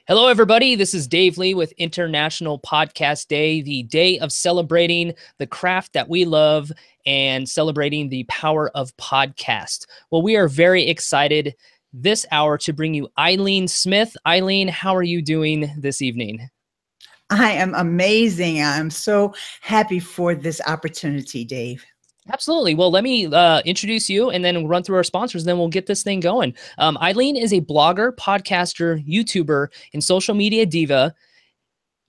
Hello, everybody. This is Dave Lee with International Podcast Day, the day of celebrating the craft that we love and celebrating the power of podcast. Well, we are very excited this hour to bring you Ileane Smith. Ileane, how are you doing this evening? I am amazing. I'm so happy for this opportunity, Dave. Absolutely. Well, let me introduce you and then run through our sponsors, then we'll get this thing going. Ileane is a blogger, podcaster, YouTuber, and social media diva.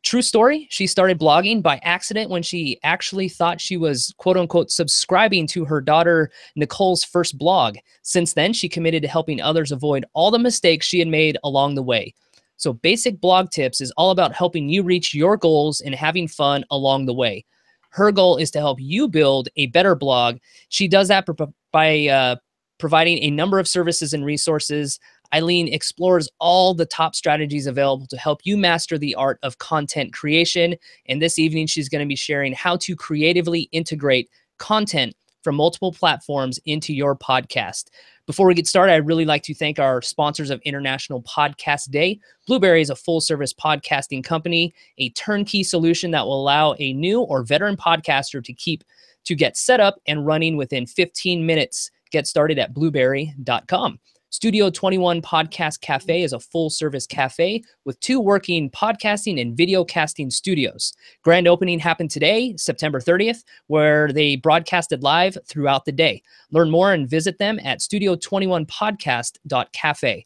True story, she started blogging by accident when she actually thought she was, quote unquote, subscribing to her daughter Nicole's first blog. Since then, she committed to helping others avoid all the mistakes she had made along the way. So Basic Blog Tips is all about helping you reach your goals and having fun along the way. Her goal is to help you build a better blog. She does that by providing a number of services and resources. Ileane explores all the top strategies available to help you master the art of content creation. And this evening, she's going to be sharing how to creatively integrate content from multiple platforms into your podcast. Before we get started, I'd really like to thank our sponsors of International Podcast Day. Blueberry is a full-service podcasting company, a turnkey solution that will allow a new or veteran podcaster to get set up and running within 15 minutes. Get started at blueberry.com. Studio 21 Podcast Cafe is a full-service cafe with 2 working podcasting and video casting studios. Grand opening happened today, September 30th, where they broadcasted live throughout the day. Learn more and visit them at studio21podcast.cafe.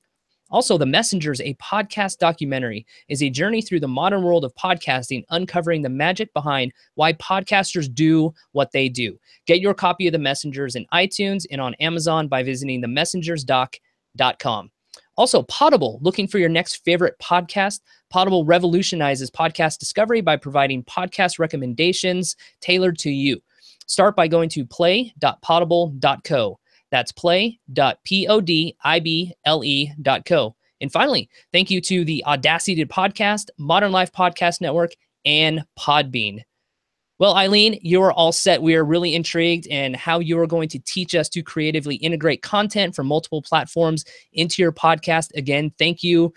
Also, The Messengers, a podcast documentary, is a journey through the modern world of podcasting, uncovering the magic behind why podcasters do what they do. Get your copy of The Messengers in iTunes and on Amazon by visiting themessengersdoc.com. Also, Potable, looking for your next favorite podcast. Potable revolutionizes podcast discovery by providing podcast recommendations tailored to you. Start by going to play.potable.co. That's play.podibele.co. And finally, thank you to the Audacity Podcast, Modern Life Podcast Network, and Podbean. Well, Ileane, you're all set. We are really intrigued in how you are going to teach us to creatively integrate content from multiple platforms into your podcast. Again, thank you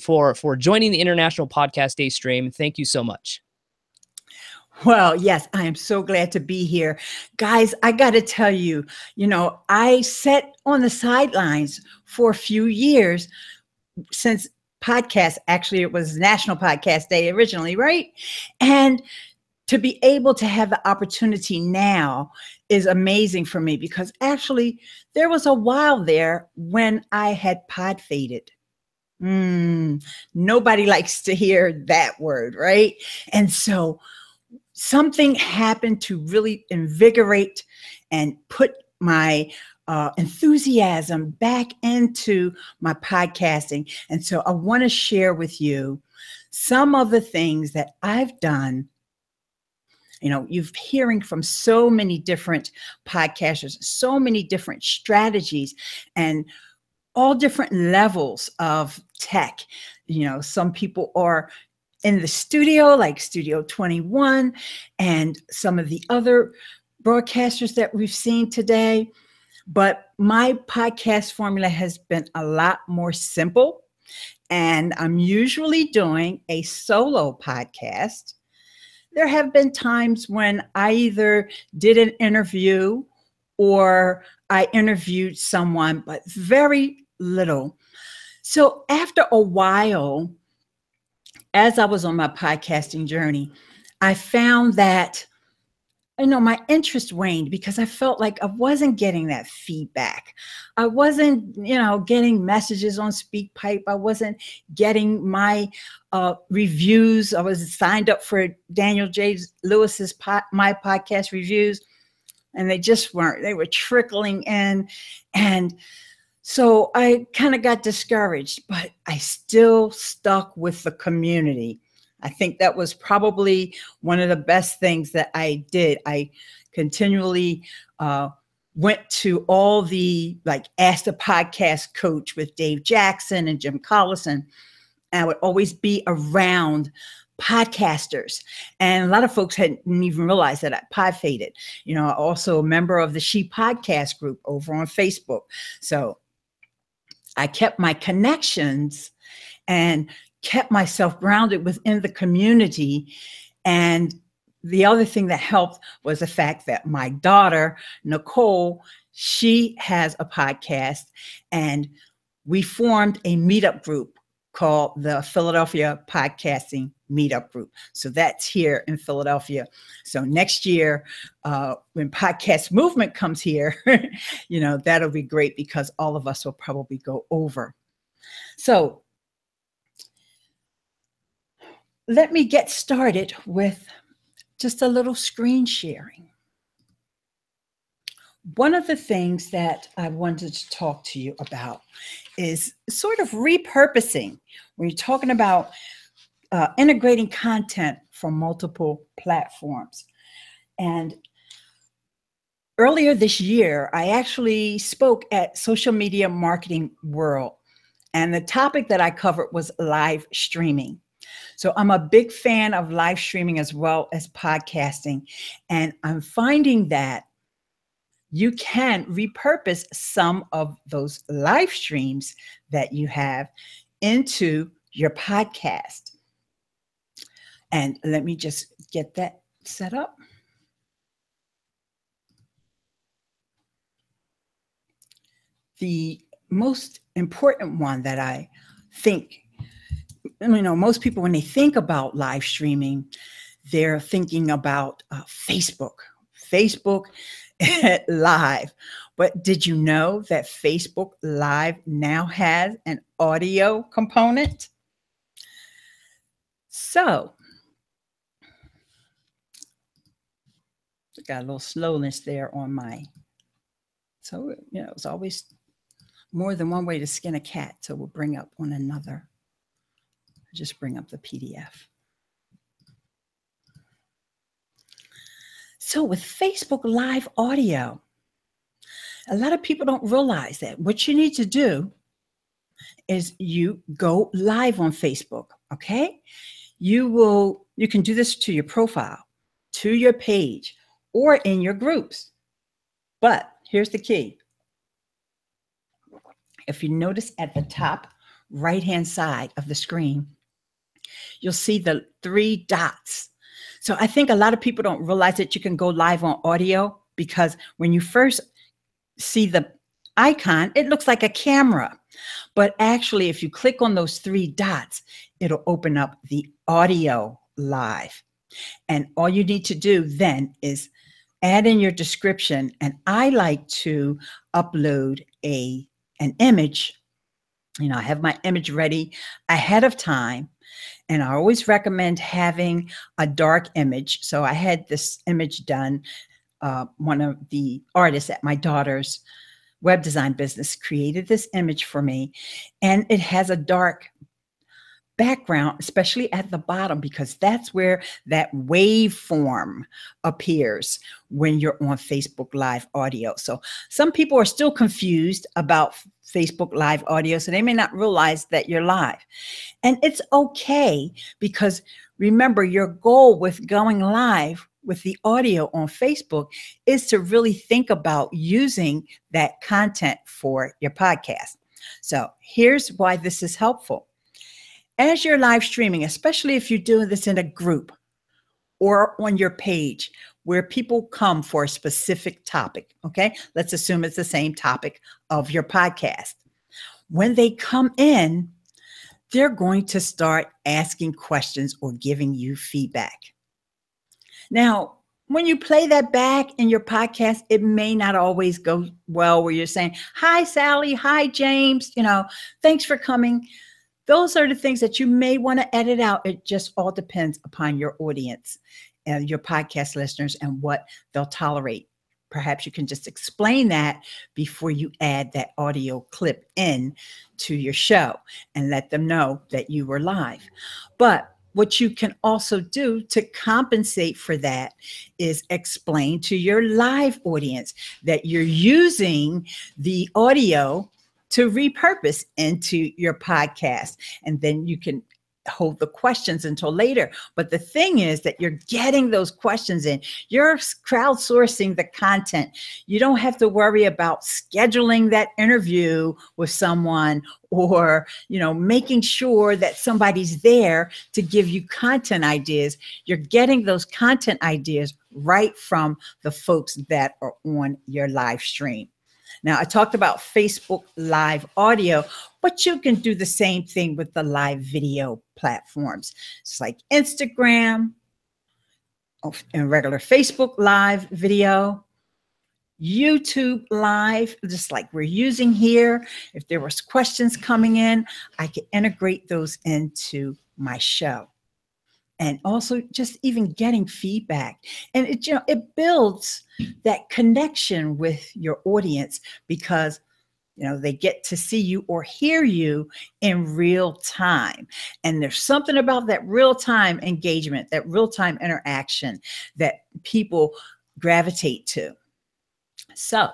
for joining the International Podcast Day stream. Thank you so much. Well, yes, I am so glad to be here. Guys, I got to tell you, I sat on the sidelines for a few years since podcasts. Actually, it was National Podcast Day originally, right? And to be able to have the opportunity now is amazing for me, because actually there was a while there when I had pod faded. Nobody likes to hear that word, right? And so something happened to really invigorate and put my enthusiasm back into my podcasting. And so I want to share with you some of the things that I've done. You're hearing from so many different podcasters, so many different strategies, and all different levels of tech. Some people are in the studio, like Studio 21, and some of the other broadcasters that we've seen today. But my podcast formula has been a lot more simple, and I'm usually doing a solo podcast. There have been times when I either did an interview or I interviewed someone, but very little. So after a while, as I was on my podcasting journey, I found that, my interest waned, because I felt like I wasn't getting that feedback. I wasn't, getting messages on SpeakPipe. I wasn't getting my reviews. I was signed up for Daniel J. Lewis's My Podcast Reviews, and they just weren't. They were trickling in. And so I kind of got discouraged, but I still stuck with the community. I think that was probably one of the best things that I did. I continually went to all the, Ask the Podcast Coach with Dave Jackson and Jim Collison. And I would always be around podcasters. And a lot of folks hadn't even realized that I pod faded. Also a member of the She Podcast group over on Facebook. So I kept my connections and kept myself grounded within the community. And the other thing that helped was the fact that my daughter, Nicole, she has a podcast, and we formed a meetup group called the Philadelphia Podcasting Meetup Group. So that's here in Philadelphia. So next year, when Podcast Movement comes here, that'll be great because all of us will probably go over. So let me get started with just a little screen sharing. One of the things that I wanted to talk to you about is sort of repurposing. When you're talking about integrating content from multiple platforms. And earlier this year, I actually spoke at Social Media Marketing World. And the topic that I covered was live streaming. So I'm a big fan of live streaming as well as podcasting. And I'm finding that you can repurpose some of those live streams that you have into your podcast. And let me just get that set up. The most important one that I think, most people, when they think about live streaming, they're thinking about Facebook Live. But did you know that Facebook Live now has an audio component? So, got a little slowness there on so, it's always more than one way to skin a cat. So we'll bring up on another, just bring up the PDF. So with Facebook Live audio, a lot of people don't realize that what you need to do is you go live on Facebook, okay? You can do this to your profile, to your page, or in your groups. But here's the key. If you notice at the top right-hand side of the screen, you'll see the 3 dots. So I think a lot of people don't realize that you can go live on audio, because when you first see the icon, it looks like a camera. But actually, if you click on those 3 dots, it'll open up the audio live. And all you need to do then is add in your description. And I like to upload an image. I have my image ready ahead of time. And I always recommend having a dark image. So I had this image done. One of the artists at my daughter's web design business created this image for me. And it has a dark background, especially at the bottom, because that's where that waveform appears when you're on Facebook Live audio. So some people are still confused about Facebook Live audio, so they may not realize that you're live. And it's okay, because remember, your goal with going live with the audio on Facebook is to really think about using that content for your podcast. So here's why this is helpful. As you're live streaming, especially if you're doing this in a group or on your page where people come for a specific topic, okay? Let's assume it's the same topic of your podcast. When they come in, they're going to start asking questions or giving you feedback. Now, when you play that back in your podcast, it may not always go well where you're saying, "Hi, Sally. Hi, James. Thanks for coming." Those are the things that you may want to edit out. It just all depends upon your audience and your podcast listeners and what they'll tolerate. Perhaps you can just explain that before you add that audio clip in to your show and let them know that you were live. But what you can also do to compensate for that is explain to your live audience that you're using the audio to repurpose into your podcast. And then you can hold the questions until later. But the thing is that you're getting those questions in. You're crowdsourcing the content. You don't have to worry about scheduling that interview with someone, or, making sure that somebody's there to give you content ideas. You're getting those content ideas right from the folks that are on your live stream. Now, I talked about Facebook Live audio, but you can do the same thing with the live video platforms. It's like Instagram and regular Facebook Live video, YouTube Live, just like we're using here. If there was questions coming in, I could integrate those into my show. And also just even getting feedback. And it builds that connection with your audience, because they get to see you or hear you in real time. And there's something about that real time engagement, that real time interaction that people gravitate to. So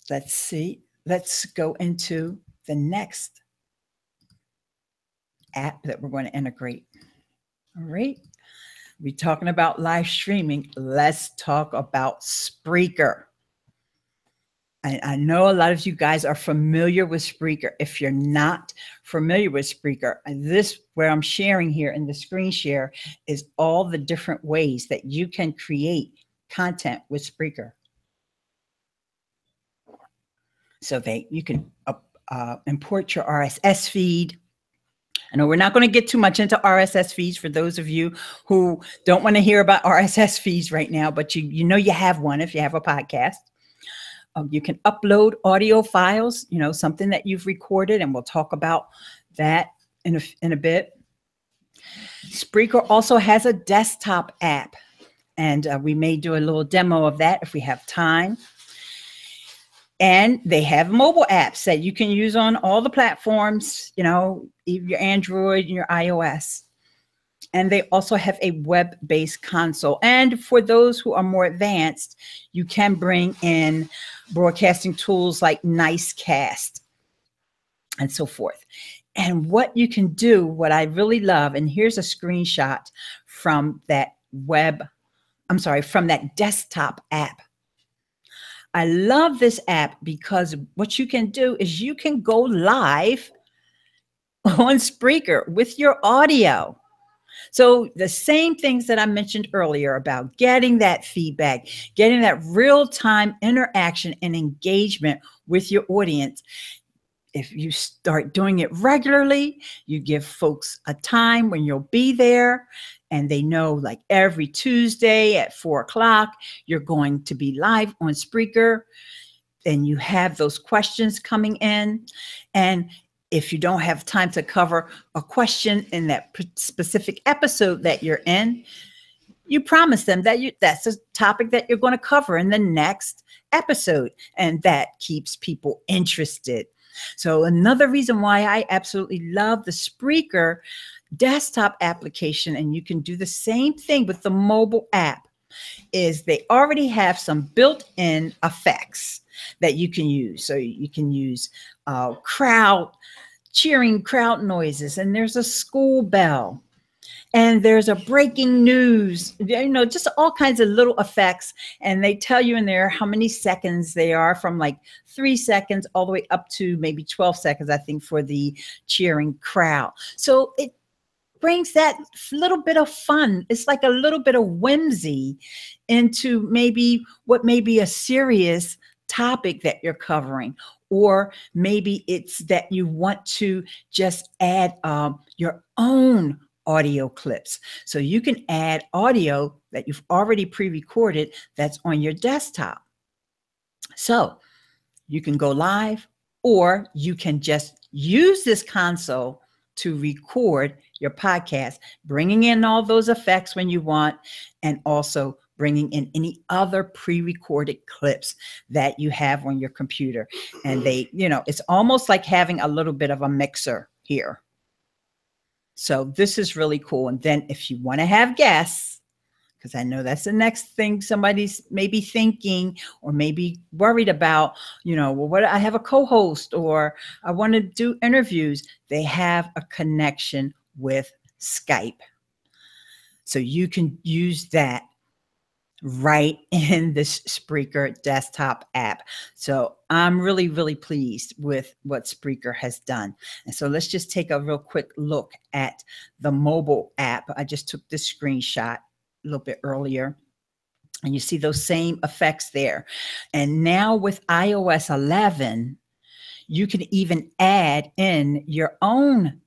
let's see. Let's go into the next app that we're going to integrate. All right. We're talking about live streaming. Let's talk about Spreaker. I know a lot of you guys are familiar with Spreaker. If you're not familiar with Spreaker, this, where I'm sharing here in the screen share, is all the different ways that you can create content with Spreaker. So you can import your RSS feed. I know we're not going to get too much into RSS feeds for those of you who don't want to hear about RSS feeds right now, but you have one if you have a podcast. You can upload audio files, something that you've recorded, and we'll talk about that in a bit. Spreaker also has a desktop app, and we may do a little demo of that if we have time. And they have mobile apps that you can use on all the platforms, your Android and your iOS. And they also have a web-based console. And for those who are more advanced, you can bring in broadcasting tools like Nicecast and so forth. And what you can do, what I really love, and here's a screenshot from that from that desktop app. I love this app because what you can do is you can go live on Spreaker with your audio. So the same things that I mentioned earlier about getting that feedback, getting that real-time interaction and engagement with your audience. If you start doing it regularly, you give folks a time when you'll be there, and they know, like, every Tuesday at 4:00, you're going to be live on Spreaker, and you have those questions coming in. And if you don't have time to cover a question in that specific episode that you're in, you promise them that that's a topic that you're going to cover in the next episode, and that keeps people interested. So another reason why I absolutely love the Spreaker desktop application, and you can do the same thing with the mobile app, is they already have some built-in effects that you can use. So you can use cheering crowd noises, and there's a school bell, and there's a breaking news, just all kinds of little effects. And they tell you in there how many seconds they are, from like 3 seconds all the way up to maybe 12 seconds, I think, for the cheering crowd. So it brings that little bit of fun. It's like a little bit of whimsy into maybe what may be a serious topic that you're covering. Or maybe it's that you want to just add your own audio clips. So you can add audio that you've already pre-recorded that's on your desktop. So you can go live, or you can just use this console to record your podcast, bringing in all those effects when you want, and also bringing in any other pre-recorded clips that you have on your computer. And it's almost like having a little bit of a mixer here. So this is really cool. And then if you want to have guests, because I know that's the next thing somebody's maybe thinking or maybe worried about, well, what I have a co-host or I want to do interviews. They have a connection with Skype. So you can use that right in this Spreaker desktop app. So I'm really, really pleased with what Spreaker has done. And so let's just take a real quick look at the mobile app. I just took this screenshot a little bit earlier. And you see those same effects there. And now with iOS 11, you can even add in your own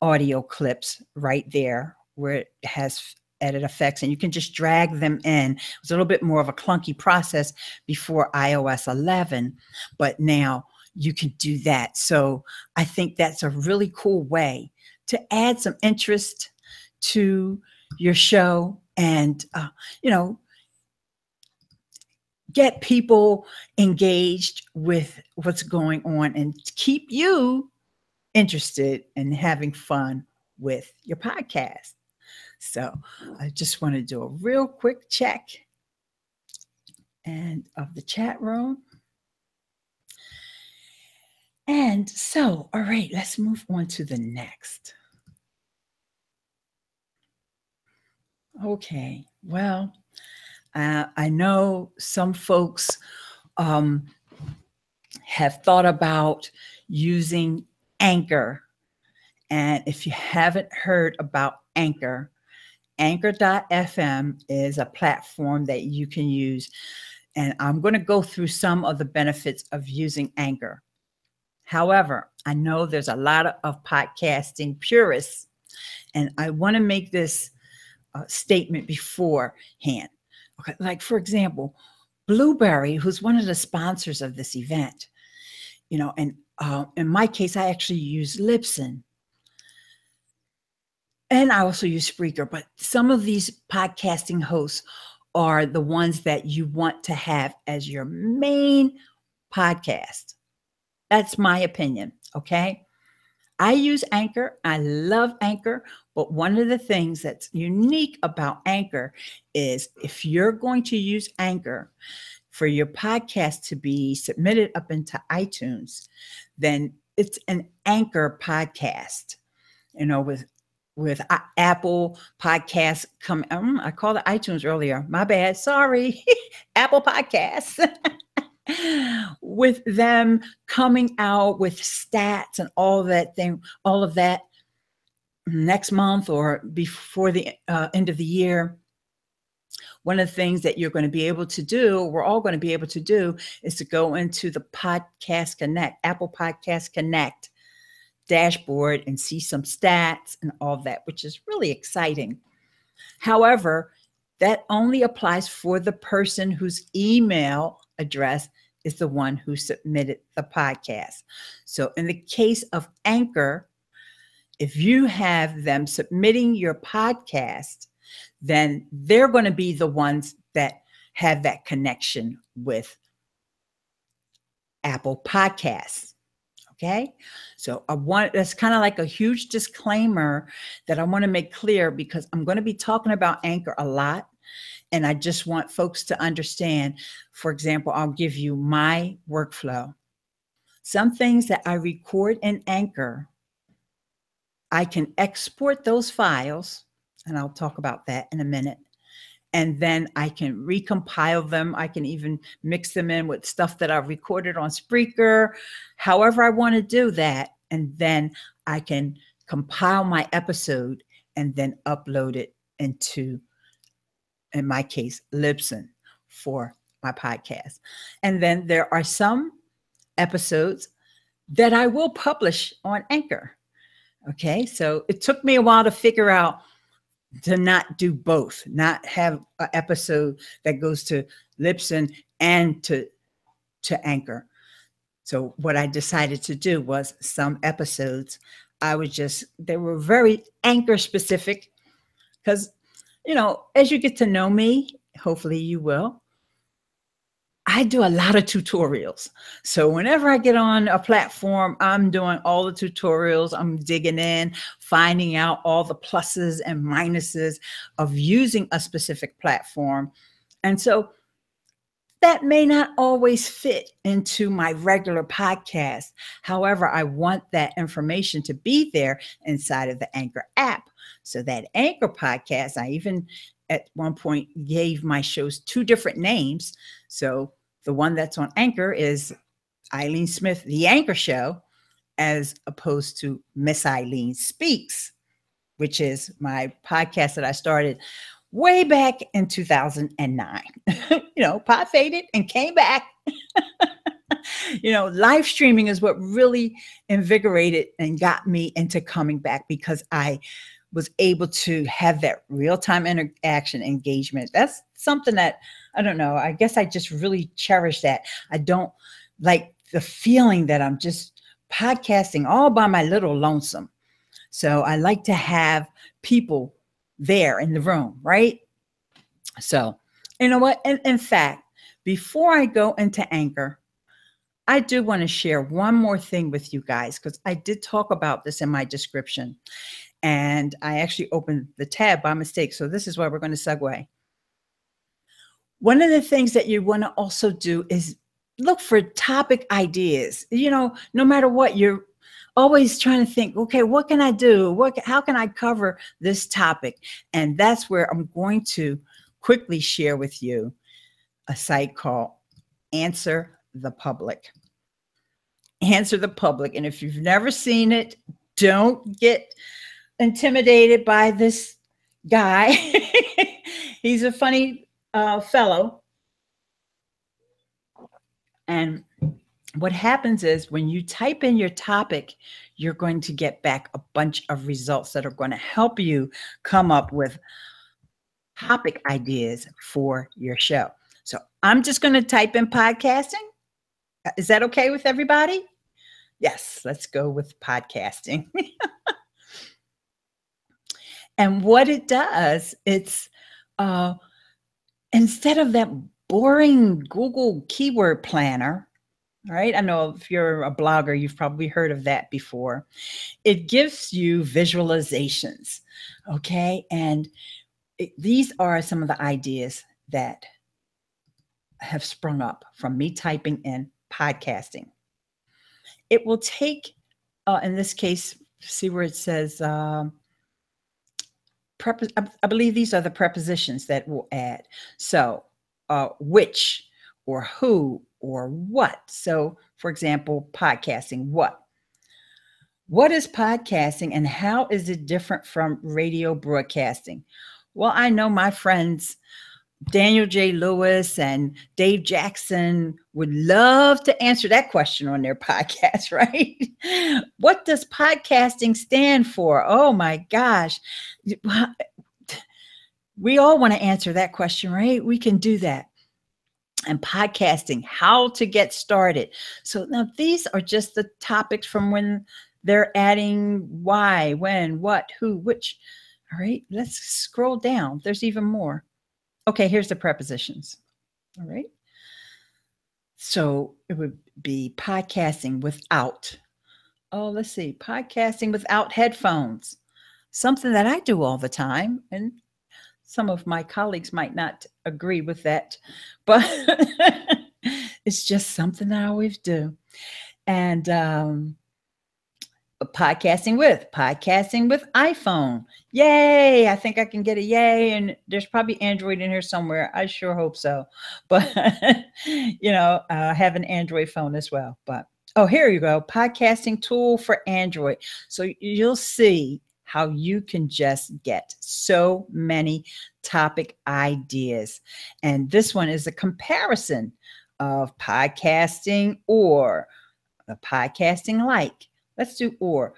audio clips right there where it has edit effects, and you can just drag them in. It was a little bit more of a clunky process before iOS 11, but now you can do that. So I think that's a really cool way to add some interest to your show and, get people engaged with what's going on and keep you interested in having fun with your podcast. So I just want to do a real quick check and of the chat room. And so, all right, let's move on to the next. Okay, well, I know some folks have thought about using Anchor. And if you haven't heard about Anchor, Anchor.fm is a platform that you can use. And I'm going to go through some of the benefits of using Anchor. However, I know there's a lot of podcasting purists, and I want to make this statement beforehand. Okay, like, for example, Blueberry, who's one of the sponsors of this event, and in my case, I actually use Libsyn. And I also use Spreaker, but some of these podcasting hosts are the ones that you want to have as your main podcast. That's my opinion, okay? I use Anchor. I love Anchor, but one of the things that's unique about Anchor is if you're going to use Anchor for your podcast to be submitted up into iTunes, then it's an Anchor podcast, with Apple Podcasts come. I called it iTunes earlier. My bad. Sorry. Apple Podcasts. With them coming out with stats and all of that next month or before the end of the year. One of the things that you're going to be able to do, we're all going to be able to do, is to go into the Podcast Connect, Apple Podcast Connect dashboard and see some stats and all that, which is really exciting. However, that only applies for the person whose email address is the one who submitted the podcast. So in the case of Anchor, if you have them submitting your podcast, then they're going to be the ones that have that connection with Apple Podcasts. Okay, so that's kind of like a huge disclaimer that I want to make clear, because I'm going to be talking about Anchor a lot. And I just want folks to understand, for example, I'll give you my workflow. Some things that I record in Anchor, I can export those files, and I'll talk about that in a minute. And then I can recompile them. I can even mix them in with stuff that I've recorded on Spreaker, however I want to do that. And then I can compile my episode and then upload it into, in my case, Libsyn for my podcast. And then there are some episodes that I will publish on Anchor. Okay, so it took me a while to figure out to not do both, not have an episode that goes to Libsyn and to Anchor. So what I decided to do was some episodes, they were very Anchor specific, because, as you get to know me, hopefully you will, I do a lot of tutorials. So whenever I get on a platform, I'm doing all the tutorials. I'm digging in, finding out all the pluses and minuses of using a specific platform. And so that may not always fit into my regular podcast. However, I want that information to be there inside of the Anchor app. So that Anchor podcast, I even at one point gave my shows two different names. So the one that's on Anchor is Ileane Smith, The Anchor Show, as opposed to Miss Ileane Speaks, which is my podcast that I started way back in 2009. Pod faded and came back. Live streaming is what really invigorated and got me into coming back, because I was able to have that real-time interaction engagement. That's something that, I don't know, I guess I just really cherish that. I don't like the feeling that I'm just podcasting all by my little lonesome. So I like to have people there in the room, right? So, you know what? In fact, before I go into Anchor, I do want to share one more thing with you guys, because I did talk about this in my description, and I actually opened the tab by mistake. So this is where we're going to segue. One of the things that you want to also do is look for topic ideas. No matter what, you're always trying to think, okay, what can I do? How can I cover this topic? And that's where I'm going to quickly share with you a site called Answer the Public. Answer the Public. And if you've never seen it, don't get intimidated by this guy. He's a funny fellow. And what happens is when you type in your topic, you're going to get back a bunch of results that are going to help you come up with topic ideas for your show. So I'm just going to type in podcasting. Is that okay with everybody? Yes, let's go with podcasting. And what it does, it's instead of that boring Google keyword planner, right? I know if you're a blogger, you've probably heard of that before. It gives you visualizations, okay? And these are some of the ideas that have sprung up from me typing in podcasting. It will take, in this case, see where it says, I believe these are the prepositions that will add. So which, or who, or what. So for example, podcasting, what? What is podcasting and how is it different from radio broadcasting? Well, I know my friends Daniel J. Lewis and Dave Jackson would love to answer that question on their podcast, right? What does podcasting stand for? Oh my gosh. We all want to answer that question, right? We can do that. And podcasting, how to get started. So now these are just the topics from when they're adding why, when, what, who, which. All right, let's scroll down. There's even more. Okay, here's the prepositions. All right. So it would be podcasting without. Oh, let's see. Podcasting without headphones. Something that I do all the time. And some of my colleagues might not agree with that, but it's just something that I always do. And podcasting with iPhone. Yay. I think I can get a yay. And there's probably Android in here somewhere. I sure hope so. But, I have an Android phone as well. But, oh, here you go. Podcasting tool for Android. So you'll see how you can just get so many topic ideas. And this one is a comparison of podcasting or the podcasting like. Let's do and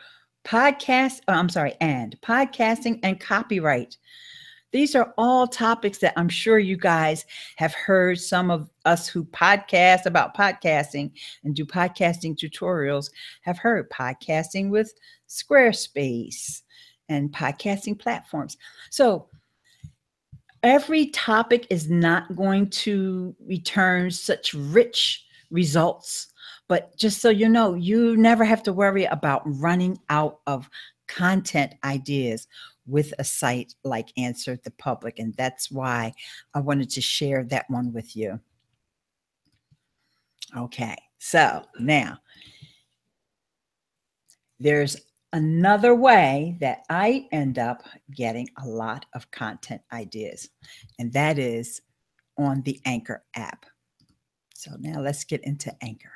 podcasting and copyright. These are all topics that I'm sure you guys have heard. Some of us who podcast about podcasting and do podcasting tutorials have heard podcasting with Squarespace and podcasting platforms. So Every topic is not going to return such rich results. But just so you know, you never have to worry about running out of content ideas with a site like Answer the Public. And that's why I wanted to share that one with you. Okay, so now there's another way that I end up getting a lot of content ideas, and that is on the Anchor app. So now let's get into Anchor.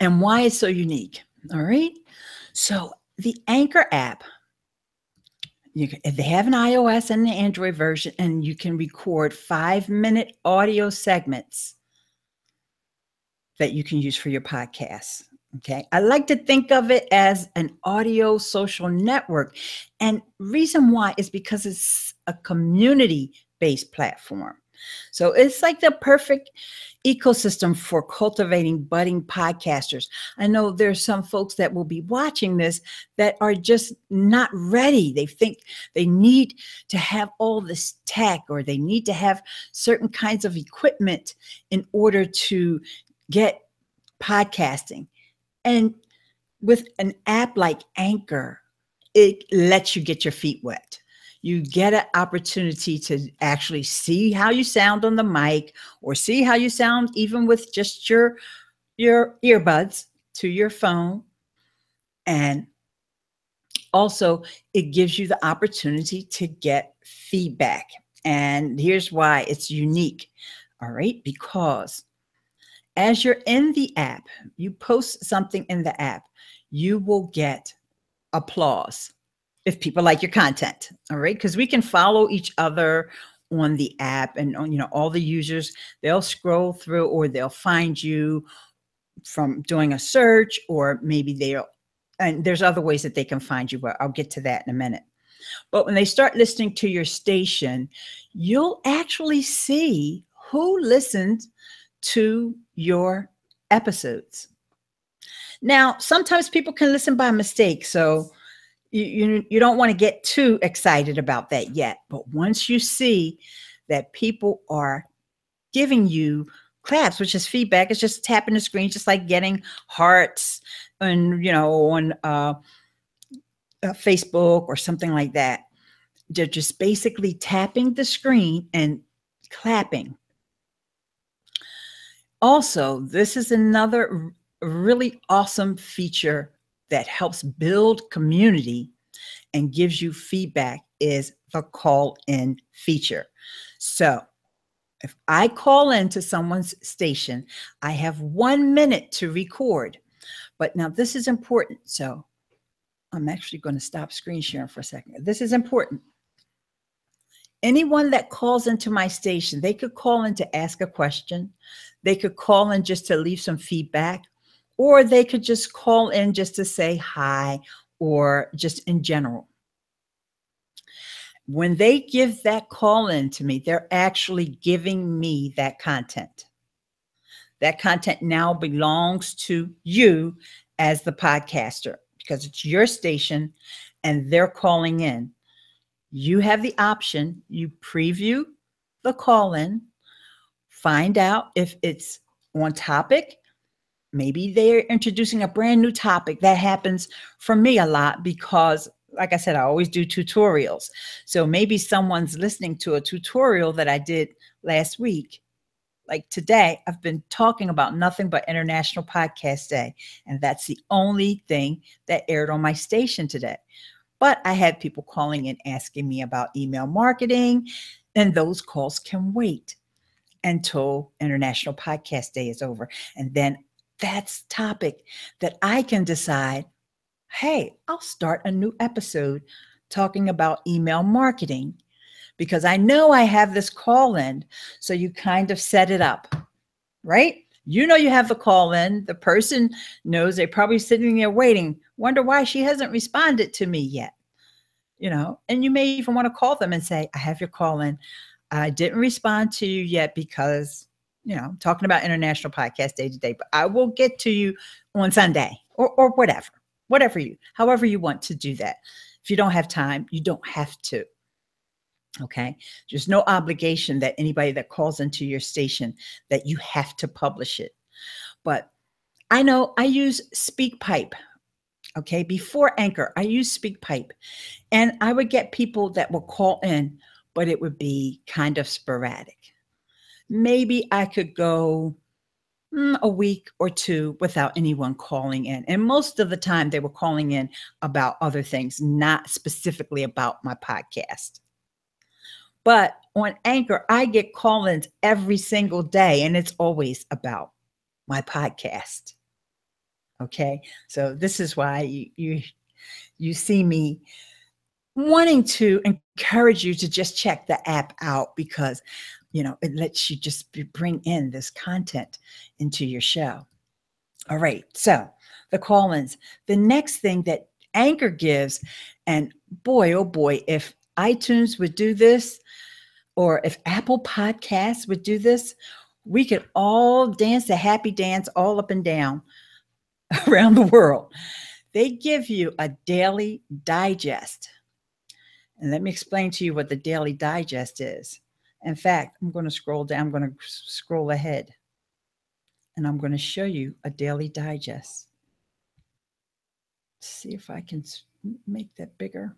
And why it's so unique. All right. So the Anchor app, they have an iOS and an Android version, and you can record 5-minute audio segments that you can use for your podcast. Okay. I like to think of it as an audio social network. And reason why is because it's a community-based platform. So it's like the perfect ecosystem for cultivating budding podcasters. I know there's some folks that will be watching this that are just not ready. They think they need to have all this tech, or they need to have certain kinds of equipment in order to get podcasting. And with an app like Anchor, it lets you get your feet wet. You get an opportunity to actually see how you sound on the mic, or see how you sound even with just your earbuds to your phone. And also, it gives you the opportunity to get feedback. And here's why it's unique. All right, because as you're in the app, you post something in the app, you will get applause if people like your content. All right, because we can follow each other on the app, and all the users, they'll scroll through, or they'll find you from doing a search, or maybe and there's other ways that they can find you, but I'll get to that in a minute. But when they start listening to your station, you'll actually see who listened to your episodes. Now, sometimes people can listen by mistake, so you don't want to get too excited about that yet. But once you see that people are giving you claps, which is feedback, it's just tapping the screen, just like getting hearts and on Facebook or something like that. They're just basically tapping the screen and clapping. Also, this is another really awesome feature that helps build community and gives you feedback, is the call-in feature. So if I call into someone's station, I have 1 minute to record. But now this is important. So I'm actually going to stop screen sharing for a second. This is important. Anyone that calls into my station, they could call in to ask a question. They could call in just to leave some feedback, or they could just call in just to say hi, or just in general. When they give that call in to me, they're actually giving me that content. That content now belongs to you as the podcaster, because it's your station and they're calling in. You have the option, you preview the call in, find out if it's on topic. Maybe they're introducing a brand new topic. That happens for me a lot because, like I said, I always do tutorials. So maybe someone's listening to a tutorial that I did last week. Like today, I've been talking about nothing but International Podcast Day. And that's the only thing that aired on my station today. But I had people calling in asking me about email marketing, and those calls can wait until International Podcast Day is over. And then that's topic that I can decide, hey, I'll start a new episode talking about email marketing, because I know I have this call in. So you kind of set it up, right? You have the call in. The person knows, they're probably sitting there waiting, wonder why she hasn't responded to me yet. And you may even want to call them and say, I have your call in. I didn't respond to you yet because, I'm talking about International Podcast Day today, but I will get to you on Sunday or whatever however you want to do that. If you don't have time, you don't have to. Okay. There's no obligation that anybody that calls into your station that you have to publish it. But I know I use SpeakPipe. Okay. Before Anchor, I used SpeakPipe, and I would get people that would call in, but it would be kind of sporadic. Maybe I could go a week or two without anyone calling in. And most of the time they were calling in about other things, not specifically about my podcast. But on Anchor, I get call-ins every single day, and it's always about my podcast. Okay. So this is why you see me wanting to encourage you to just check the app out, because it lets you just bring in this content into your show. All right. So the call-ins, the next thing that Anchor gives, and boy, oh boy, if iTunes would do this, or if Apple Podcasts would do this, we could all dance a happy dance all up and down around the world. They give you a daily digest. And let me explain to you what the daily digest is. In fact, I'm going to scroll down. I'm going to scroll ahead, and I'm going to show you a daily digest. See if I can make that bigger.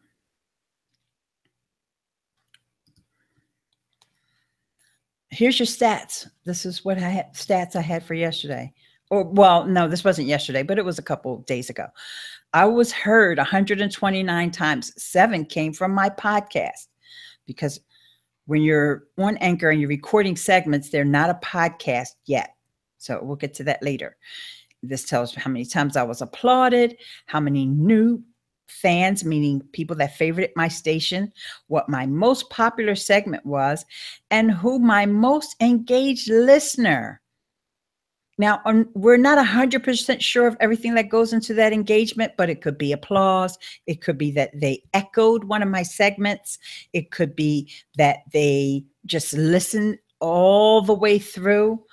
Here's your stats. This is what stats I had for yesterday. Or, well, no, this wasn't yesterday, but it was a couple of days ago. I was heard 129 times. 7 came from my podcast, because when you're on Anchor and you're recording segments, they're not a podcast yet. So we'll get to that later. This tells how many times I was applauded, how many new fans, meaning people that favorited my station, what my most popular segment was, and who my most engaged listener. Now, we're not 100% sure of everything that goes into that engagement, but it could be applause. It could be that they echoed one of my segments. It could be that they just listened all the way through.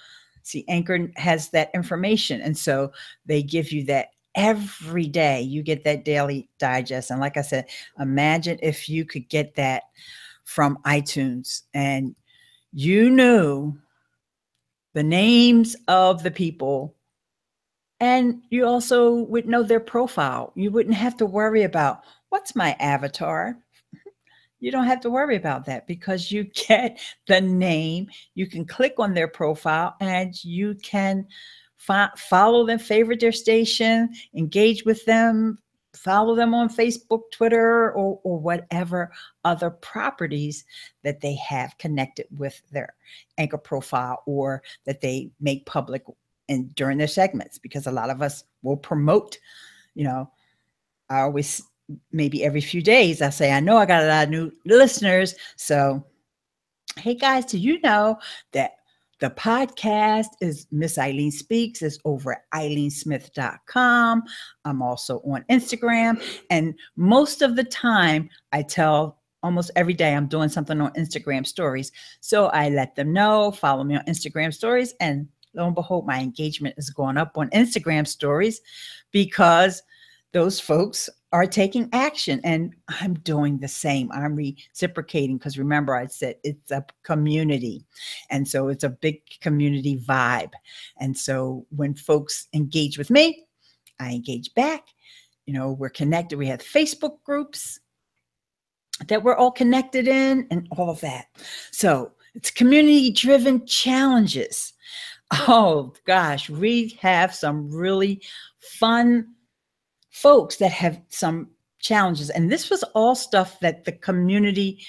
See, Anchor has that information. And so they give you that every day. You get that daily digest. And like I said, imagine if you could get that from iTunes, and you knew the names of the people, and you also would know their profile. You wouldn't have to worry about, what's my avatar? You don't have to worry about that, because you get the name. You can click on their profile, and you can follow them, favorite their station, engage with them, follow them on Facebook, Twitter, or whatever other properties that they have connected with their Anchor profile, or that they make public during their segments, because a lot of us will promote, I always, maybe every few days, I say, I know I got a lot of new listeners. So, hey guys, do you know that the podcast is Miss Ileane Speaks is over at IleaneSmith.com. I'm also on Instagram. And most of the time, I tell almost every day I'm doing something on Instagram stories. So I let them know, follow me on Instagram stories. And lo and behold, my engagement is going up on Instagram stories, because those folks are taking action, and I'm doing the same. I'm reciprocating, because remember, I said it's a community. And so it's a big community vibe. And so when folks engage with me, I engage back. We're connected. We have Facebook groups that we're all connected in, and all of that. So it's community-driven challenges. Oh gosh, we have some really fun folks that have some challenges. And this was all stuff that the community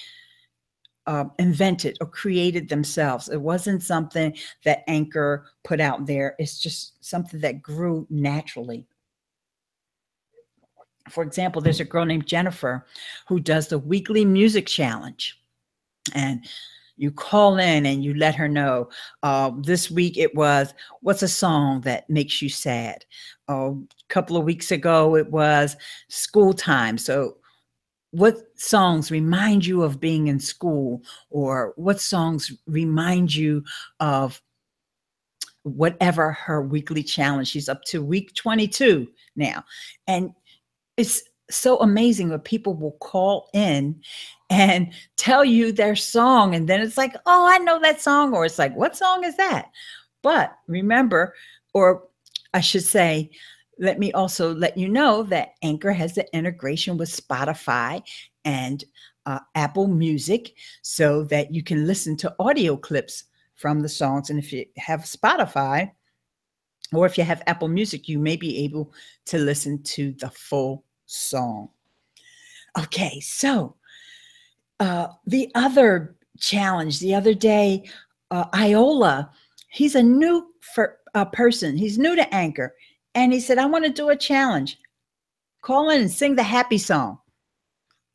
invented or created themselves. It wasn't something that Anchor put out there. It's just something that grew naturally. For example, there's a girl named Jennifer who does the weekly music challenge. And you call in and you let her know, this week it was, what's a song that makes you sad? A couple of weeks ago, it was school time. So what songs remind you of being in school? Or what songs remind you of whatever her weekly challenge? She's up to week 22 now. And it's so amazing when people will call in and tell you their song. And then it's like, oh, I know that song. Or it's like, what song is that? But remember, or I should say, let me also let you know that Anchor has the integration with Spotify and Apple Music so that you can listen to audio clips from the songs. And if you have Spotify or if you have Apple Music, you may be able to listen to the full song. Okay, so the other challenge the other day, Iola, he's a new person. He's new to Anchor. And he said, I want to do a challenge. Call in and sing the happy song.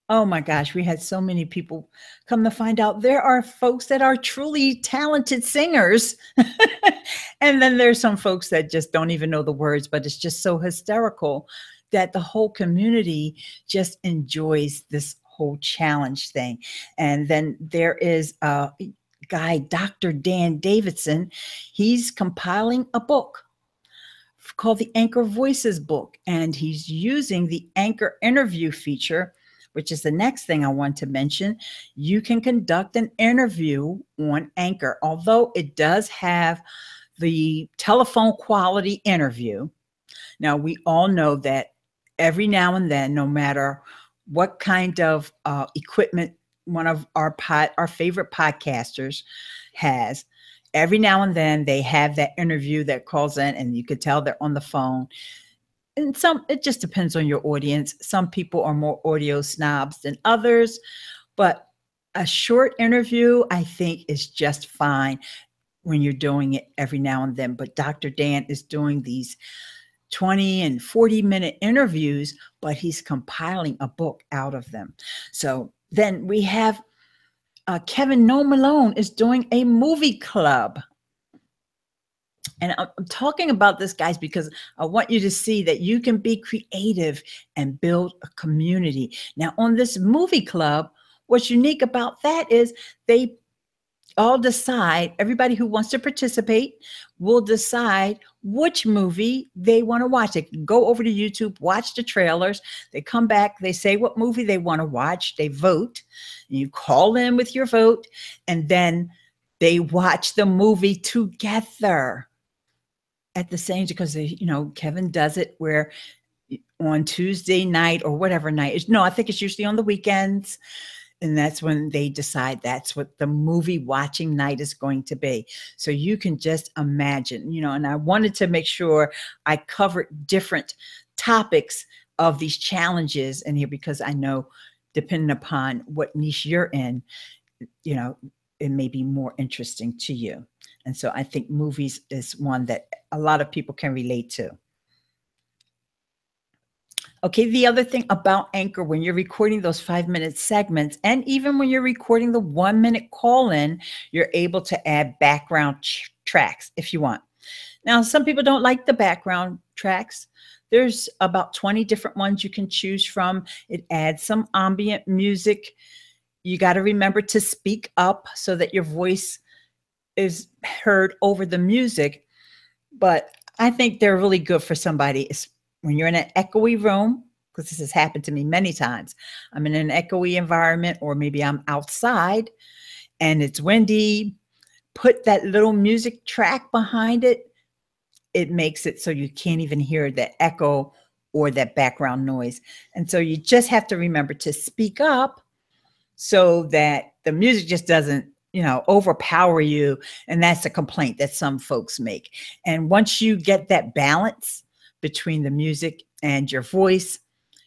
Oh my gosh, we had so many people come to find out there are folks that are truly talented singers. And then there's some folks that just don't even know the words, but it's just so hysterical that the whole community just enjoys this whole challenge thing. And then there is a guy, Dr. Dan Davidson. He's compiling a book called the Anchor Voices book, and he's using the Anchor interview feature, which is the next thing I want to mention. You can conduct an interview on Anchor, although it does have the telephone quality interview. Now, we all know that every now and then, no matter what kind of equipment one of our favorite podcasters has, every now and then they have that interview that calls in and you could tell they're on the phone. And it just depends on your audience. Some people are more audio snobs than others, but a short interview, I think, is just fine when you're doing it every now and then. But Dr. Dan is doing these 20 and 40-minute interviews, but he's compiling a book out of them. So then we have Kevin No Malone is doing a movie club. And I'm talking about this, guys, because I want you to see that you can be creative and build a community. Now, on this movie club, what's unique about that is they all decide, everybody who wants to participate will decide which movie they want to watch. They can go over to YouTube, watch the trailers. They come back, they say what movie they want to watch. They vote. You call in with your vote, and then they watch the movie together at the same, because Kevin does it where on Tuesday night or whatever night. No, I think it's usually on the weekends. And that's when they decide that's what the movie watching night is going to be. So you can just imagine, and I wanted to make sure I covered different topics of these challenges in here, because I know depending upon what niche you're in, it may be more interesting to you. And so I think movies is one that a lot of people can relate to. Okay, the other thing about Anchor, when you're recording those 5-minute segments, and even when you're recording the 1-minute call-in, you're able to add background tracks if you want. Now, some people don't like the background tracks. There's about 20 different ones you can choose from. It adds some ambient music. You got to remember to speak up so that your voice is heard over the music. But I think they're really good for somebody when you're in an echoey room, because this has happened to me many times. I'm in an echoey environment, or maybe I'm outside and it's windy. Put that little music track behind it. It makes it so you can't even hear that echo or that background noise. And so you just have to remember to speak up so that the music just doesn't overpower you. And that's a complaint that some folks make. And once you get that balance between the music and your voice,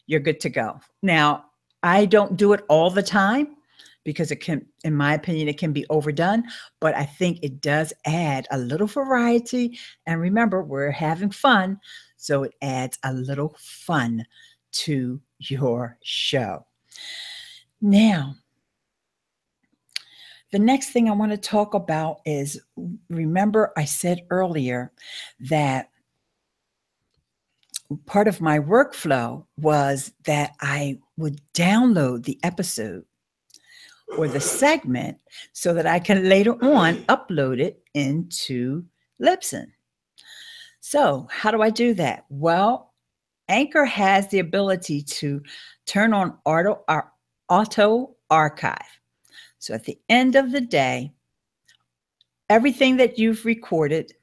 you're good to go. Now, I don't do it all the time because it can, in my opinion, it can be overdone, but I think it does add a little variety. And remember, we're having fun, so it adds a little fun to your show. Now, the next thing I want to talk about is, remember I said earlier that part of my workflow was that I would download the episode or the segment so that I can later on upload it into Libsyn. So how do I do that? Well, Anchor has the ability to turn on auto archive. So at the end of the day, everything that you've recorded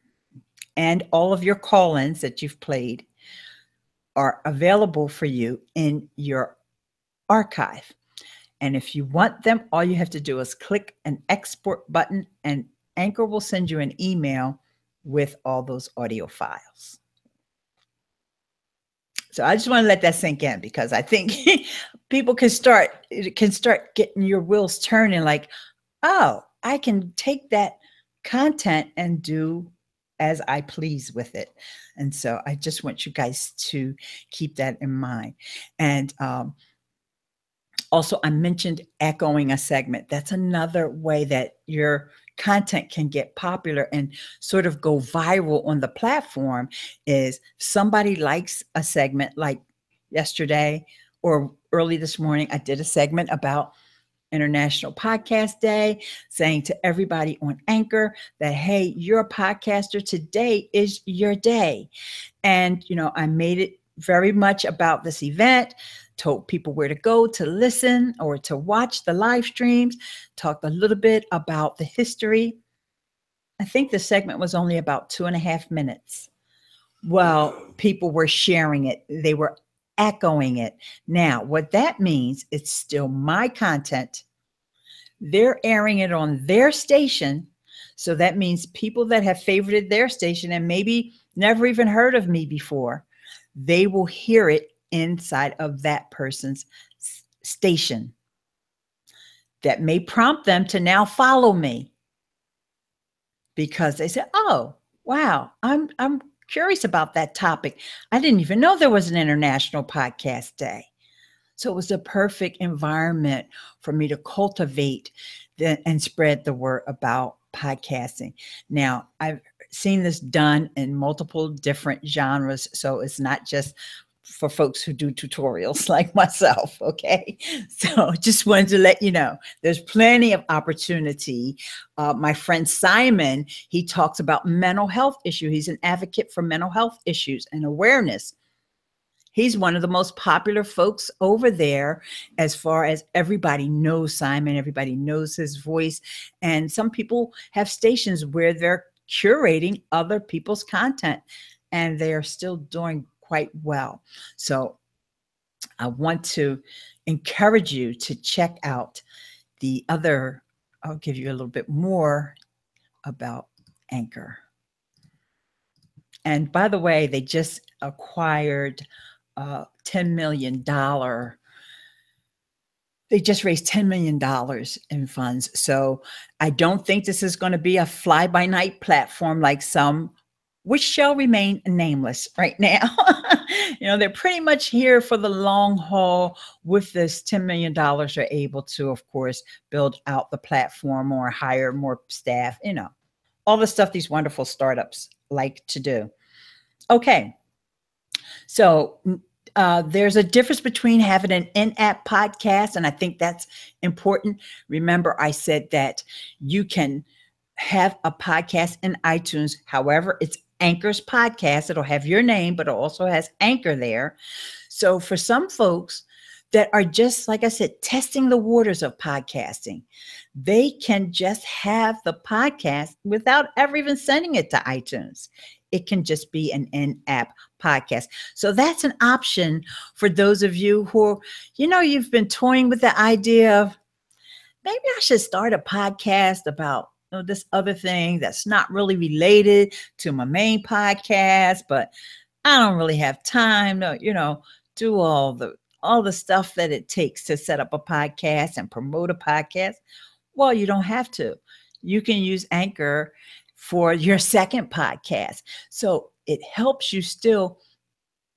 and all of your call-ins that you've played are available for you in your archive. And if you want them, all you have to do is click an export button, and Anchor will send you an email with all those audio files. So I just want to let that sink in, because I think people can start getting your wheels turning, like, oh, I can take that content and do as I please with it. And so I just want you guys to keep that in mind. And also, I mentioned echoing a segment. That's another way that your content can get popular and sort of go viral on the platform. Is somebody likes a segment, like yesterday or early this morning, I did a segment about International Podcast Day, saying to everybody on Anchor that, hey, you're a podcaster. Today is your day. And, I made it very much about this event, told people where to go to listen or to watch the live streams, talked a little bit about the history. I think the segment was only about 2.5 minutes. Well, people were sharing it. They were echoing it. Now, what that means, it's still my content. They're airing it on their station. So that means people that have favorited their station and maybe never even heard of me before, they will hear it inside of that person's station. That may prompt them to now follow me, because they said, oh, wow, I'm curious about that topic. I didn't even know there was an International Podcast Day. So it was a perfect environment for me to cultivate and spread the word about podcasting. Now, I've seen this done in multiple different genres, so it's not just for folks who do tutorials like myself, okay? So just wanted to let you know, there's plenty of opportunity. My friend Simon, he talks about mental health issues. He's an advocate for mental health issues and awareness. He's one of the most popular folks over there, as far as everybody knows Simon, everybody knows his voice. And some people have stations where they're curating other people's content, and they are still doing quite well. So I want to encourage you to check out the other, I'll give you a little bit more about Anchor. And by the way, they just acquired $10 million. They just raised $10 million in funds. So I don't think this is going to be a fly-by-night platform like some, which shall remain nameless right now. They're pretty much here for the long haul. With this $10 million, they're able to, of course, build out the platform or hire more staff, all the stuff these wonderful startups like to do. Okay. So there's a difference between having an in-app podcast, and I think that's important. Remember, I said that you can have a podcast in iTunes. However, it's Anchor's podcast. It'll have your name, but it also has Anchor there. So for some folks that are just, like I said, testing the waters of podcasting, they can just have the podcast without ever even sending it to iTunes. It can just be an in-app podcast. So that's an option for those of you who, you've been toying with the idea of, maybe I should start a podcast about this other thing that's not really related to my main podcast, but I don't really have time to, do all the stuff that it takes to set up a podcast and promote a podcast. Well, you don't have to. You can use Anchor for your second podcast. So it helps you still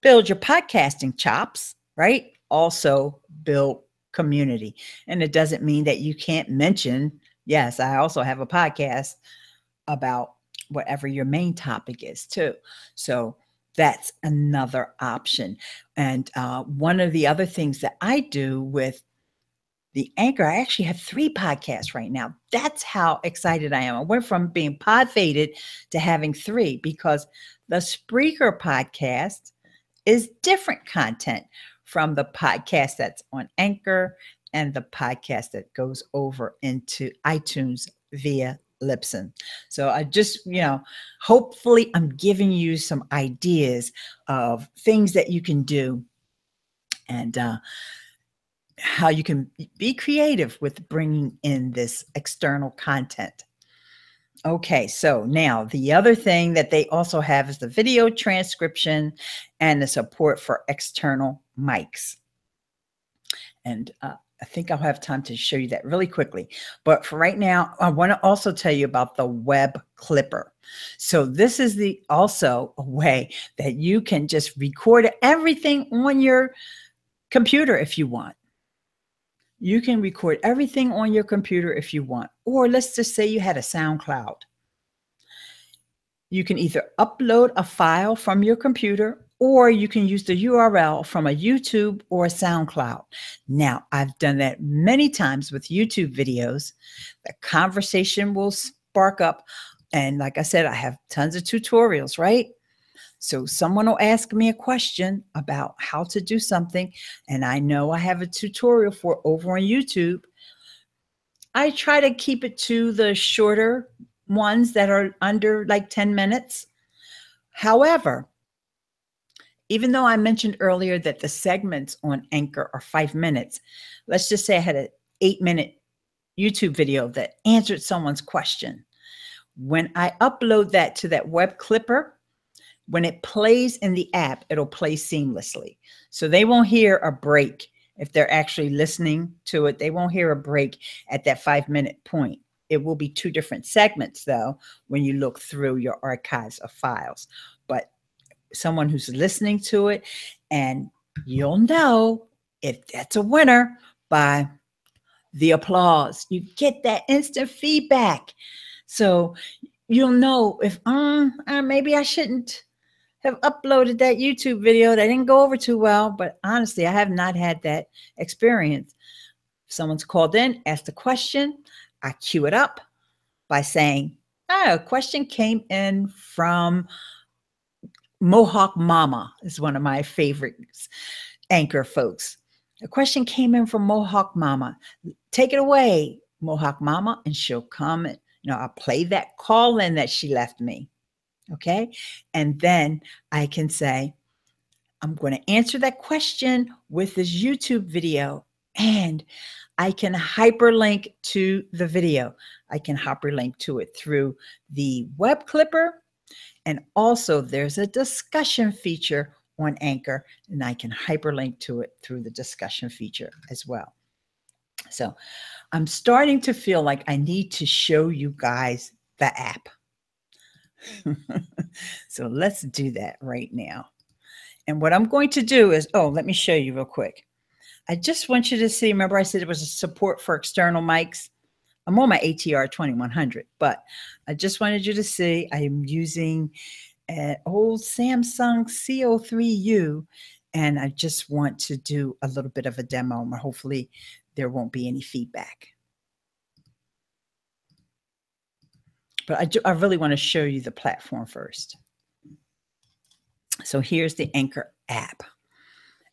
build your podcasting chops, right? Also build community. And it doesn't mean that you can't mention, yes, I also have a podcast about whatever your main topic is too. So that's another option. And one of the other things that I do with the Anchor, I actually have 3 podcasts right now. That's how excited I am. I went from being pod faded to having 3, because the Spreaker podcast is different content from the podcast that's on Anchor and the podcast that goes over into iTunes via Libsyn. So I just, hopefully I'm giving you some ideas of things that you can do and how you can be creative with bringing in this external content. Okay, so now the other thing that they also have is the video transcription and the support for external mics. And I think I'll have time to show you that really quickly. But for right now, I want to also tell you about the web clipper. So this is also a way that you can just record everything on your computer if you want. You can record everything on your computer if you want. Or let's just say you had a SoundCloud. You can either upload a file from your computer or you can use the URL from a YouTube or a SoundCloud. Now, I've done that many times with YouTube videos. The conversation will spark up. And like I said, I have tons of tutorials, right? So someone will ask me a question about how to do something, and I know I have a tutorial for over on YouTube. I try to keep it to the shorter ones that are under like 10 minutes. However, even though I mentioned earlier that the segments on Anchor are 5 minutes, let's just say I had an 8-minute YouTube video that answered someone's question. When I upload that to that web clipper, when it plays in the app, it'll play seamlessly. So they won't hear a break. If they're actually listening to it, they won't hear a break at that 5-minute point. It will be 2 different segments, though, when you look through your archives of files. But someone who's listening to it, and you'll know if that's a winner by the applause. You get that instant feedback. So you'll know if maybe I shouldn't have uploaded that YouTube video that didn't go over too well. But honestly, I have not had that experience. If someone's called in, asked a question, I cue it up by saying, a question came in from Mohawk Mama, is one of my favorites, Anchor folks. A question came in from Mohawk Mama. Take it away, Mohawk Mama, and she'll come. I'll play that call in that she left me. Okay. And then I can say, I'm going to answer that question with this YouTube video, and I can hyperlink to the video. I can hyperlink to it through the web clipper. And also there's a discussion feature on Anchor, and I can hyperlink to it through the discussion feature as well. So I'm starting to feel like I need to show you guys the app. So let's do that right now. And what I'm going to do is, let me show you real quick. I just want you to see, remember I said it was a support for external mics? I'm on my ATR 2100, but I just wanted you to see I am using an old Samsung CO3U, and I just want to do a little bit of a demo. Hopefully there won't be any feedback. But I really want to show you the platform first. So here's the Anchor app.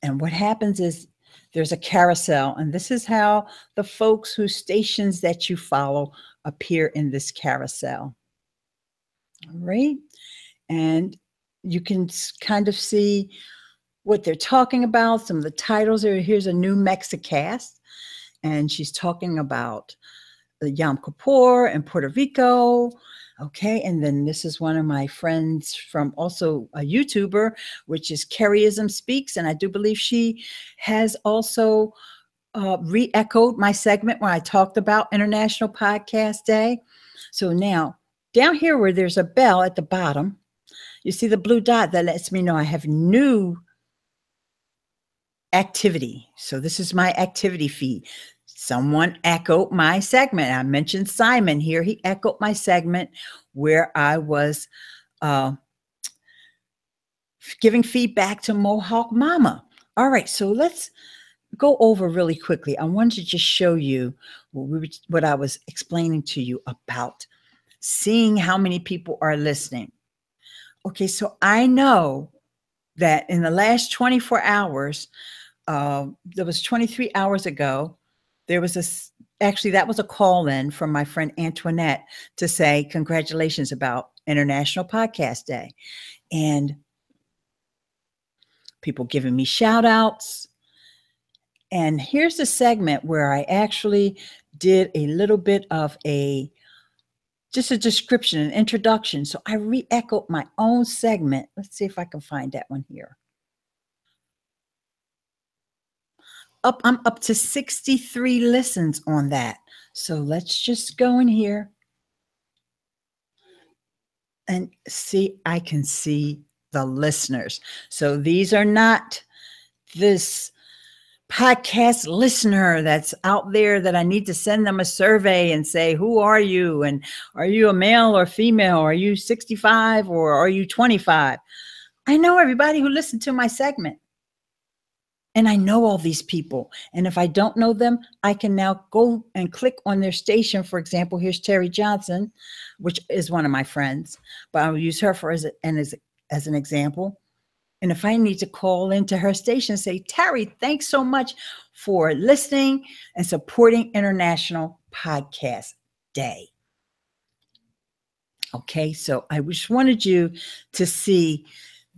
And what happens is there's a carousel, and this is how the folks whose stations that you follow appear in this carousel. All right. And you can kind of see what they're talking about. Some of the titles are, here's a new Mexicast, and she's talking about the Yom Kippur and Puerto Rico. Okay, and then this is one of my friends from also a YouTuber, which is Carrieism Speaks, and I do believe she has also re-echoed my segment where I talked about International Podcast Day. So now, down here where there's a bell at the bottom, you see the blue dot that lets me know I have new activity. So this is my activity feed. Someone echoed my segment. I mentioned Simon here. He echoed my segment where I was giving feedback to Mohawk Mama. All right, so let's go over really quickly. I wanted to just show you what I was explaining to you about seeing how many people are listening. Okay, so I know that in the last 24 hours, there was 23 hours ago, there was actually, that was a call in from my friend Antoinette to say, congratulations about International Podcast Day. And people giving me shout outs. And here's the segment where I actually did a little bit of just a description, an introduction. So I re-echoed my own segment. Let's see if I can find that one here. I'm up to 63 listens on that. So let's just go in here and see. I can see the listeners. So these are not this podcast listener that's out there that I need to send them a survey and say, who are you? And are you a male or female? Are you 65 or are you 25? I know everybody who listened to my segment. And I know all these people. And if I don't know them, I can now go and click on their station. For example, here's Terry Johnson, which is one of my friends, but I'll use her as an example. And if I need to call into her station and say, Terry, thanks so much for listening and supporting International Podcast Day. Okay, so I just wanted you to see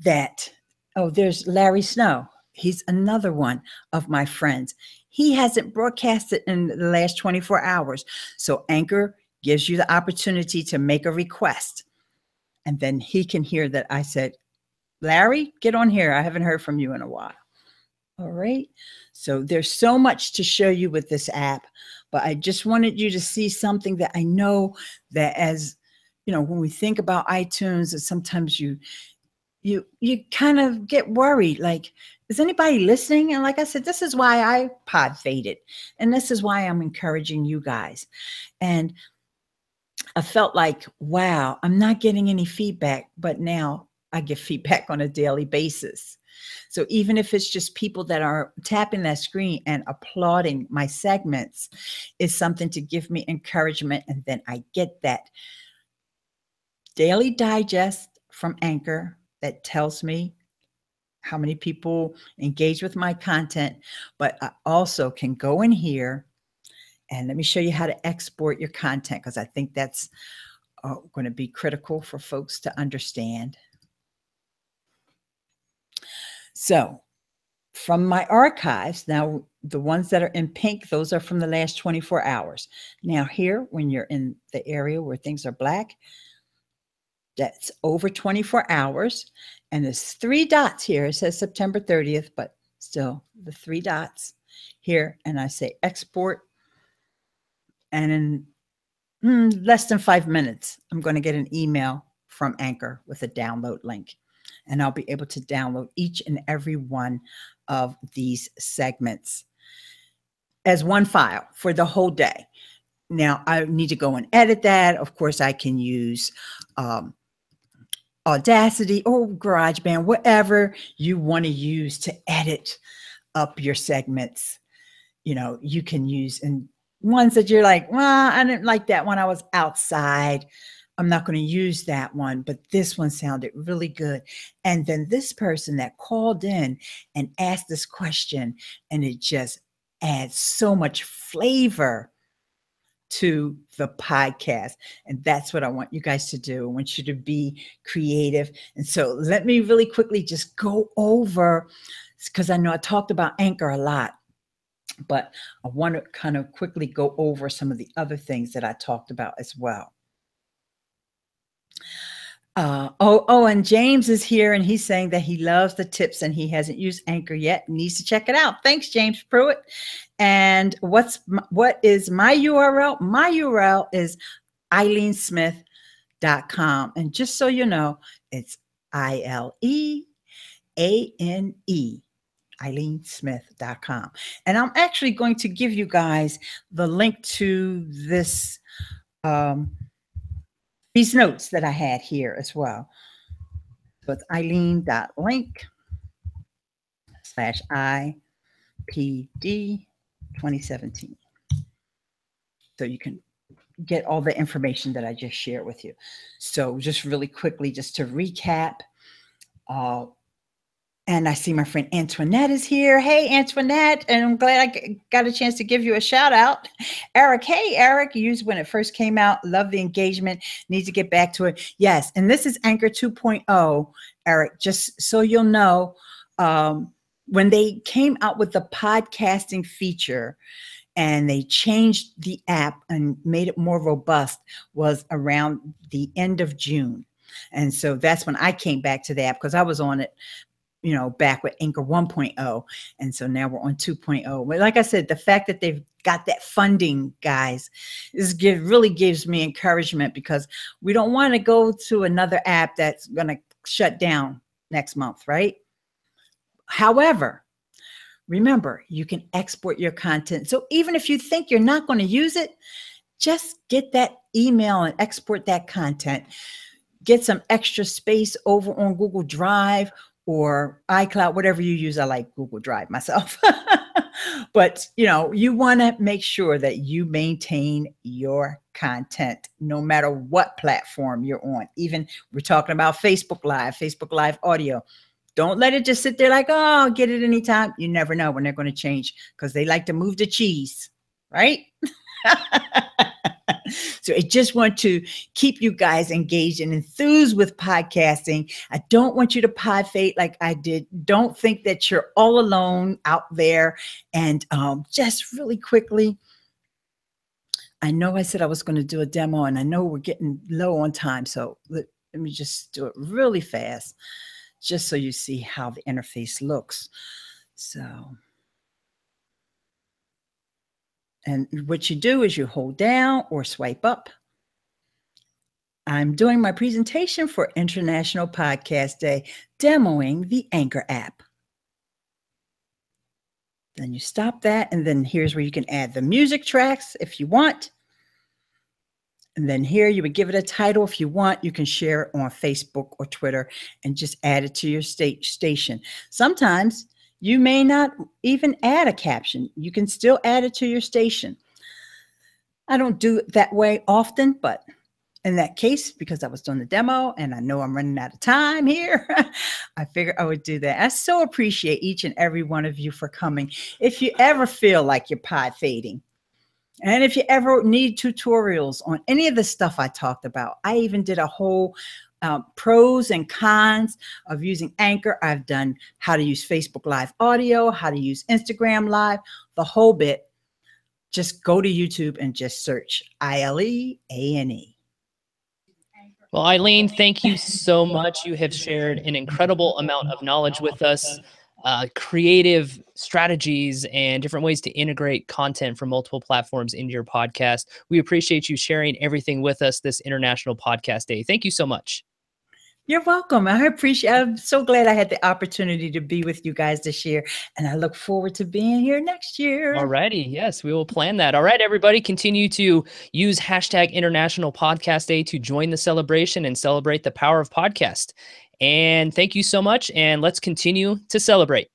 that. Oh, there's Larry Snow. He's another one of my friends. He hasn't broadcasted in the last 24 hours. So Anchor gives you the opportunity to make a request. And then he can hear that I said, Larry, get on here. I haven't heard from you in a while. All right. So there's so much to show you with this app, but I just wanted you to see something that I know that, as you know, when we think about iTunes, that sometimes you kind of get worried, like, is anybody listening? And like I said, this is why I pod faded. And this is why I'm encouraging you guys. And I felt like, wow, I'm not getting any feedback, but now I get feedback on a daily basis. So even if it's just people that are tapping that screen and applauding my segments, is something to give me encouragement. And then I get that daily digest from Anchor that tells me how many people engage with my content, but I also can go in here and let me show you how to export your content, because I think that's going to be critical for folks to understand. So from my archives, now the ones that are in pink, those are from the last 24 hours. Now here, when you're in the area where things are black, that's over 24 hours. And there's 3 dots here. It says September 30th, but still the 3 dots here. And I say export. And in less than 5 minutes, I'm going to get an email from Anchor with a download link. And I'll be able to download each and every one of these segments as one file for the whole day. Now, I need to go and edit that. Of course, I can use Audacity or GarageBand, whatever you want to use to edit up your segments. You know, you can use, and ones that you're like, well, I didn't like that one. I was outside. I'm not going to use that one, but this one sounded really good. And then this person that called in and asked this question, and it just adds so much flavor to the podcast. And that's what I want you guys to do. I want you to be creative. And so let me really quickly just go over, because I know I talked about Anchor a lot, but I want to kind of quickly go over some of the other things that I talked about as well. And James is here, and he's saying that he loves the tips and he hasn't used Anchor yet. Needs to check it out. Thanks, James Pruitt. And what is my URL? My URL is IleaneSmith.com. And just so you know, it's ILEANE, IleaneSmith.com. And I'm actually going to give you guys the link to this these notes that I had here as well. So it's Ileane.link/IPD 2017. So you can get all the information that I just shared with you. So just really quickly, just to recap, And I see my friend Antoinette is here. Hey, Antoinette. And I'm glad I got a chance to give you a shout out. Eric, hey, Eric, you used when it first came out. Love the engagement. Need to get back to it. Yes. And this is Anchor 2.0, Eric, just so you'll know. When they came out with the podcasting feature and they changed the app and made it more robust was around the end of June. And so that's when I came back to the app because I was on it, back with Anchor 1.0. And so now we're on 2.0. But like I said, the fact that they've got that funding, guys, really gives me encouragement because we don't want to go to another app that's going to shut down next month, right? However, remember, you can export your content. So even if you think you're not going to use it, just get that email and export that content. Get some extra space over on Google Drive or iCloud, whatever you use. I like Google Drive myself. But, you want to make sure that you maintain your content no matter what platform you're on. Even we're talking about Facebook Live audio. Don't let it just sit there like, oh, I'll get it anytime. You never know when they're going to change because they like to move the cheese, right? So I just want to keep you guys engaged and enthused with podcasting. I don't want you to pod fade like I did. Don't think that you're all alone out there. And just really quickly, I know I said I was going to do a demo and I know we're getting low on time. So let me just do it really fast, just so you see how the interface looks. So, and what you do is you hold down or swipe up. I'm doing my presentation for International Podcast Day, demoing the Anchor app. Then you stop that, and then here's where you can add the music tracks if you want. And then here you would give it a title if you want. You can share it on Facebook or Twitter and just add it to your station. Sometimes you may not even add a caption. You can still add it to your station. I don't do it that way often, but in that case, because I was doing the demo and I know I'm running out of time here, I figured I would do that. I so appreciate each and every one of you for coming. If you ever feel like you're pod fading, and if you ever need tutorials on any of the stuff I talked about, I even did a whole pros and cons of using Anchor. I've done how to use Facebook Live audio, how to use Instagram Live, the whole bit. Just go to YouTube and just search Ileane. Well, Ileane, thank you so much. You have shared an incredible amount of knowledge with us, creative strategies and different ways to integrate content from multiple platforms into your podcast. We appreciate you sharing everything with us this International Podcast Day. Thank you so much. You're welcome. I'm so glad I had the opportunity to be with you guys this year, and I look forward to being here next year. All righty. Yes, we will plan that. All right, everybody, continue to use hashtag International Podcast Day to join the celebration and celebrate the power of podcast. And thank you so much. And let's continue to celebrate.